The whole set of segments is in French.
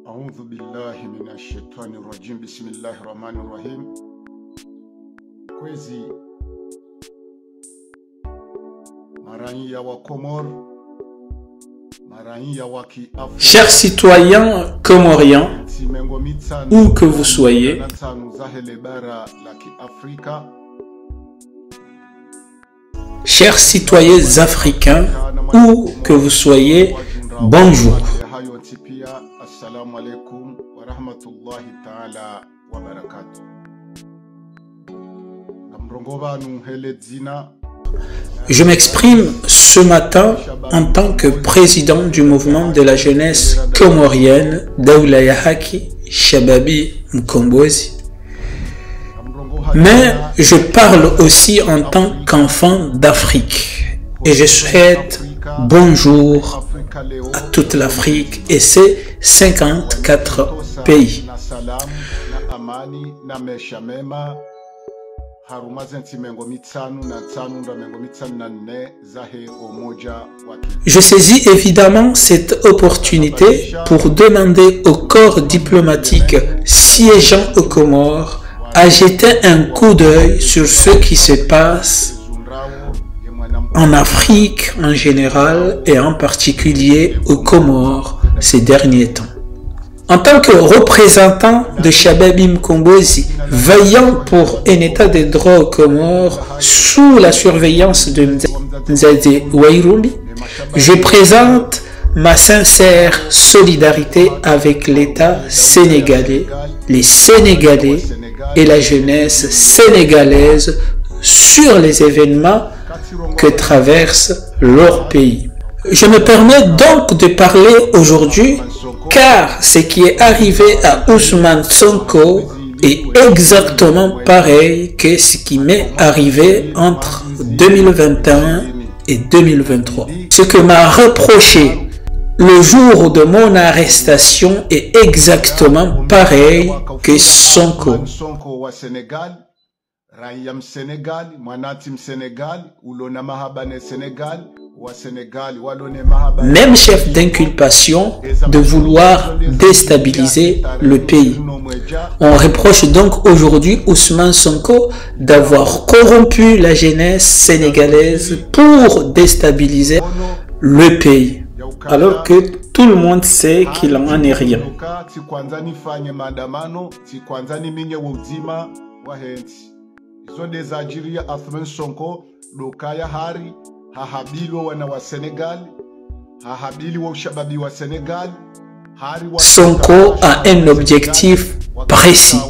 A'udhu billahi minash shaitani rajim. Bismillahir rahmanir rahim. Kwezi maraia wa Comore, maraia wa Kiafrika. Chers citoyens comoriens, où que vous soyez, chers citoyens africains, où que vous soyez, bonjour. Assalamu alaikum wa rahmatullahi ta'ala wa barakatuh. Je m'exprime ce matin en tant que président du mouvement de la jeunesse comorienne Daoula ya Haki Shababi Mkombozi. Mais je parle aussi en tant qu'enfant d'Afrique et je souhaite bonjour à toute l'Afrique et ses 54 pays. Je saisis évidemment cette opportunité pour demander au corps diplomatique siégeant aux Comores à jeter un coup d'œil sur ce qui se passe en Afrique en général et en particulier aux Comores ces derniers temps. En tant que représentant de Shababi Mkombozi, veillant pour un état de droit aux Comores sous la surveillance de Mzade Wairumbi, je présente ma sincère solidarité avec l'État sénégalais, les Sénégalais et la jeunesse sénégalaise sur les événements que traverse leur pays. Je me permets donc de parler aujourd'hui car ce qui est arrivé à Ousmane Sonko est exactement pareil que ce qui m'est arrivé entre 2021 et 2023. Ce que m'a reproché le jour de mon arrestation est exactement pareil que Sonko. Même chef d'inculpation de vouloir déstabiliser le pays. On reproche donc aujourd'hui Ousmane Sonko d'avoir corrompu la jeunesse sénégalaise pour déstabiliser le pays, alors que tout le monde sait qu'il n'en est rien. Sonko a un objectif précis,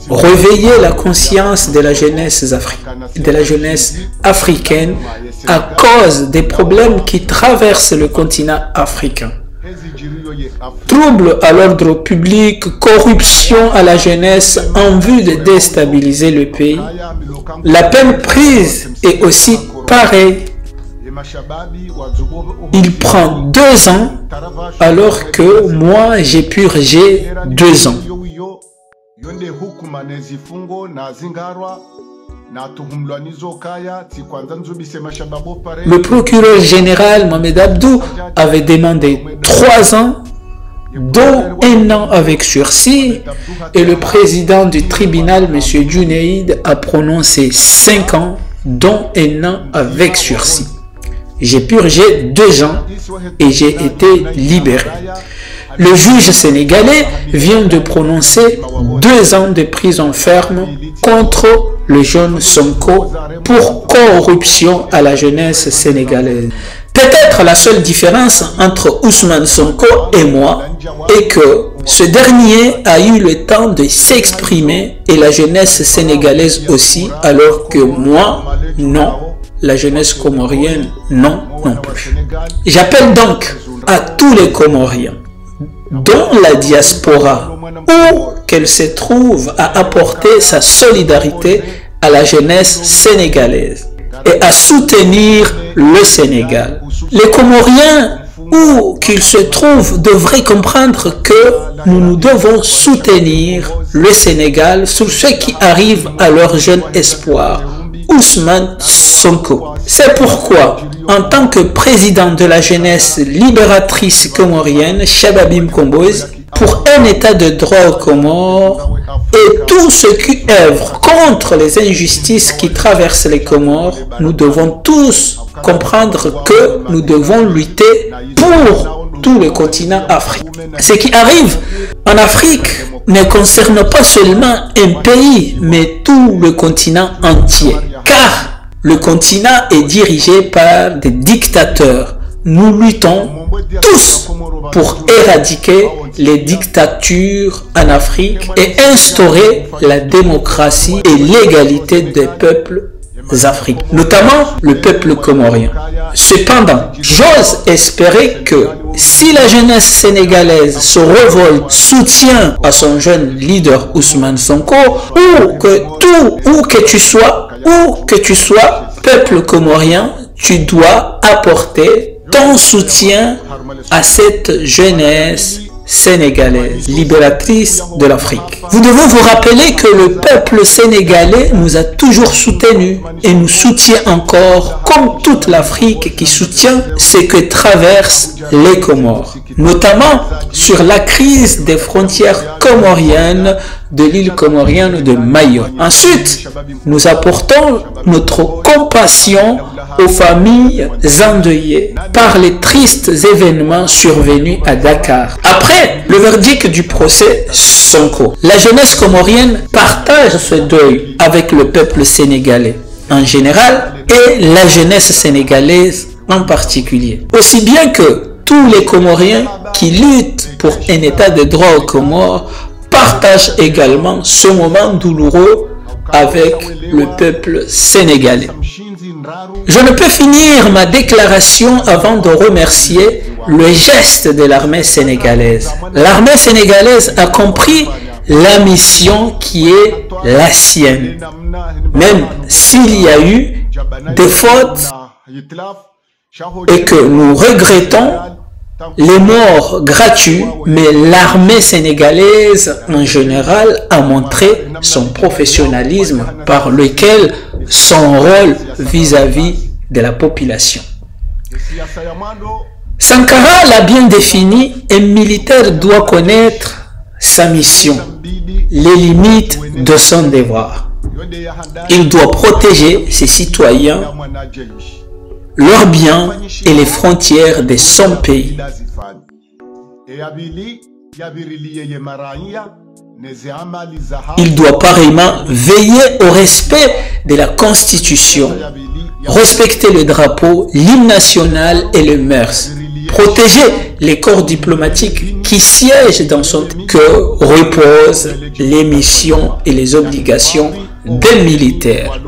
réveiller la conscience de la jeunesse africaine à cause des problèmes qui traversent le continent africain. Troubles à l'ordre public, corruption à la jeunesse en vue de déstabiliser le pays. La peine prise est aussi pareille. Il prend 2 ans alors que moi j'ai purgé 2 ans. Le procureur général Mohamed Abdou avait demandé 3 ans, dont 1 an avec sursis, et le président du tribunal, M. Junaïd, a prononcé 5 ans, dont 1 an avec sursis. J'ai purgé 2 ans et j'ai été libéré. Le juge sénégalais vient de prononcer 2 ans de prison ferme contre le jeune Sonko pour corruption à la jeunesse sénégalaise. Peut-être la seule différence entre Ousmane Sonko et moi est que ce dernier a eu le temps de s'exprimer et la jeunesse sénégalaise aussi, alors que moi, non. La jeunesse comorienne, non plus. J'appelle donc à tous les Comoriens, dont la diaspora, où qu'elle se trouve, à apporter sa solidarité à la jeunesse sénégalaise et à soutenir le Sénégal. Les Comoriens, où qu'ils se trouvent, devraient comprendre que nous devons soutenir le Sénégal sur ce qui arrive à leur jeune espoir, Ousmane Sonko. C'est pourquoi, en tant que président de la jeunesse libératrice comorienne, Shababi Mkombozi, pour un état de droit aux Comores et tous ceux qui œuvrent contre les injustices qui traversent les Comores, nous devons tous comprendre que nous devons lutter pour tout le continent africain. Ce qui arrive en Afrique ne concerne pas seulement un pays, mais tout le continent entier. Car le continent est dirigé par des dictateurs. Nous luttons tous pour éradiquer les dictatures en Afrique et instaurer la démocratie et l'égalité des peuples africains, notamment le peuple comorien. Cependant, j'ose espérer que si la jeunesse sénégalaise se révolte, soutient à son jeune leader Ousmane Sonko, où que tu sois, peuple comorien, tu dois apporter ton soutien à cette jeunesse sénégalaise, libératrice de l'Afrique. Vous devez vous rappeler que le peuple sénégalais nous a toujours soutenus et nous soutient encore, comme toute l'Afrique qui soutient ce que traversent les Comores, notamment sur la crise des frontières comoriennes de l'île comorienne de Mayotte. Ensuite, nous apportons notre compassion aux familles endeuillées par les tristes événements survenus à Dakar. Après le verdict du procès Sonko, la jeunesse comorienne partage ce deuil avec le peuple sénégalais en général et la jeunesse sénégalaise en particulier. Aussi bien que tous les Comoriens qui luttent pour un état de droit aux Comores partagent également ce moment douloureux avec le peuple sénégalais. Je ne peux finir ma déclaration avant de remercier le geste de l'armée sénégalaise. L'armée sénégalaise a compris la mission qui est la sienne. Même s'il y a eu des fautes et que nous regrettons les morts gratuits, mais l'armée sénégalaise en général a montré son professionnalisme par lequel son rôle vis-à-vis de la population. Sankara l'a bien défini, un militaire doit connaître sa mission, les limites de son devoir. Il doit protéger ses citoyens, leurs biens et les frontières de son pays. Il doit pareillement veiller au respect de la Constitution, respecter le drapeau, l'hymne national et les mœurs, protéger les corps diplomatiques qui siègent dans son cœur, reposent les missions et les obligations des militaires.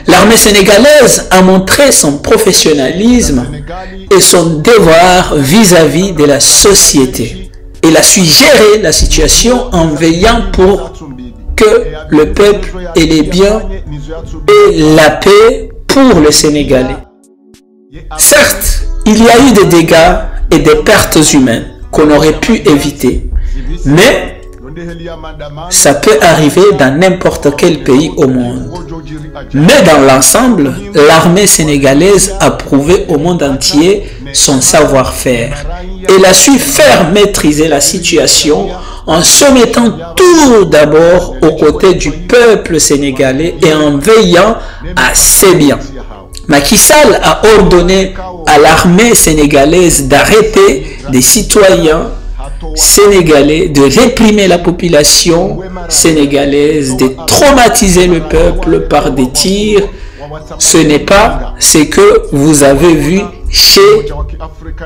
L'armée sénégalaise a montré son professionnalisme et son devoir vis-à-vis de la société. Elle a su gérer la situation en veillant pour que le peuple ait les biens et la paix pour les Sénégalais. Certes, il y a eu des dégâts et des pertes humaines qu'on aurait pu éviter, mais ça peut arriver dans n'importe quel pays au monde. Mais dans l'ensemble, l'armée sénégalaise a prouvé au monde entier son savoir-faire. Elle a su faire maîtriser la situation en se mettant tout d'abord aux côtés du peuple sénégalais et en veillant à ses biens. Macky Sall a ordonné à l'armée sénégalaise d'arrêter des citoyens sénégalais, de réprimer la population sénégalaise, de traumatiser le peuple par des tirs. Ce n'est pas ce que vous avez vu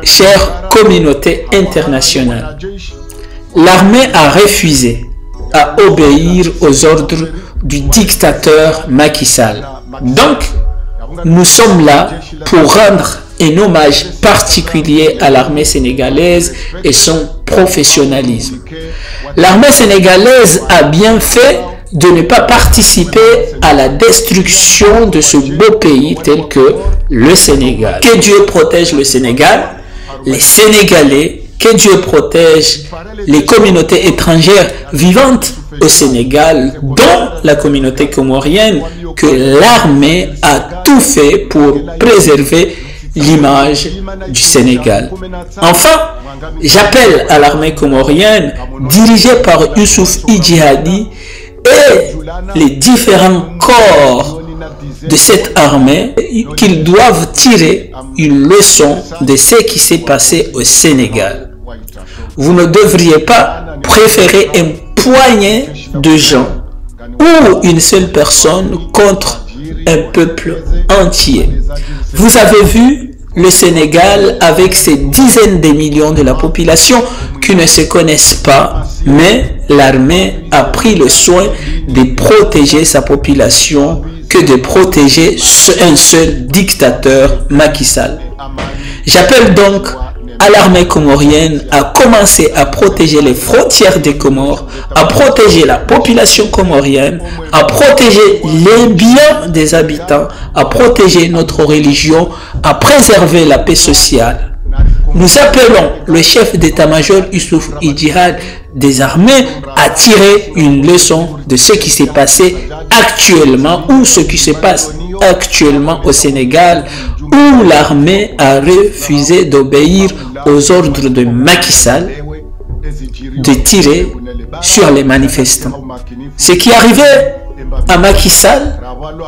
chère communauté internationale. L'armée a refusé à obéir aux ordres du dictateur Macky Sall. Donc, nous sommes là pour rendre un hommage particulier à l'armée sénégalaise et son professionnalisme. L'armée sénégalaise a bien fait de ne pas participer à la destruction de ce beau pays tel que le Sénégal. Que Dieu protège le Sénégal, les Sénégalais, que Dieu protège les communautés étrangères vivantes au Sénégal, dont la communauté comorienne, que l'armée a tout fait pour préserver l'image du Sénégal. Enfin, j'appelle à l'armée comorienne, dirigée par Youssouf Idjihadi, et les différents corps de cette armée, qu'ils doivent tirer une leçon de ce qui s'est passé au Sénégal. Vous ne devriez pas préférer un poignet de gens ou une seule personne contre un peuple entier. Vous avez vu le Sénégal avec ses dizaines de millions de la population qui ne se connaissent pas, mais l'armée a pris le soin de protéger sa population que de protéger un seul dictateur, Macky Sall. J'appelle donc à l'armée comorienne à commencer à protéger les frontières des Comores, à protéger la population comorienne, à protéger les biens des habitants, à protéger notre religion, à préserver la paix sociale. Nous appelons le chef d'état-major Youssouf Idjihad des armées à tirer une leçon de ce qui s'est passé actuellement ou ce qui se passe actuellement au Sénégal, où l'armée a refusé d'obéir aux ordres de Macky Sall de tirer sur les manifestants. Ce qui arrivait à Macky Sall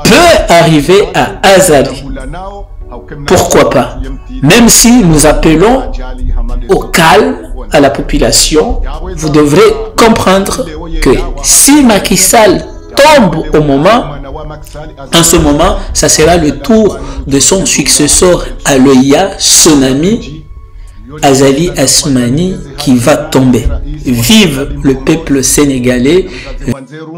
peut arriver à Azali. Pourquoi pas? Même si nous appelons au calme à la population, vous devrez comprendre que si Macky Sall tombe en ce moment, ça sera le tour de son successeur Aloya, son ami Azali Assoumani, qui va tomber. Vive le peuple sénégalais.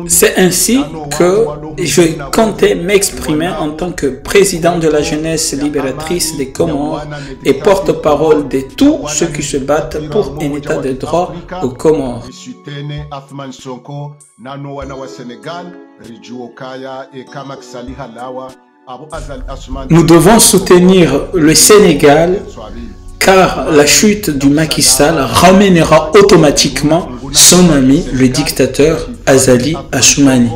C'est ainsi que je comptais m'exprimer en tant que président de la jeunesse libératrice des Comores et porte-parole de tous ceux qui se battent pour un état de droit aux Comores. Nous devons soutenir le Sénégal, car la chute du Macky Sall ramènera automatiquement son ami, le dictateur Azali Assoumani.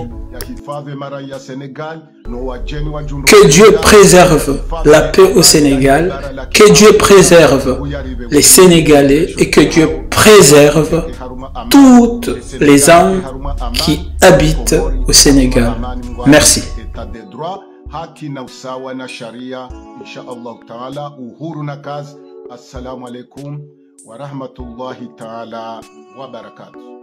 Que Dieu préserve la paix au Sénégal, que Dieu préserve les Sénégalais et que Dieu préserve toutes les âmes qui habitent au Sénégal. Merci. Haki na usawa na sharia insha Allah taala, uhuru na kazi. Assalamu alaikum wa rahmatullahi taala wa barakatuh.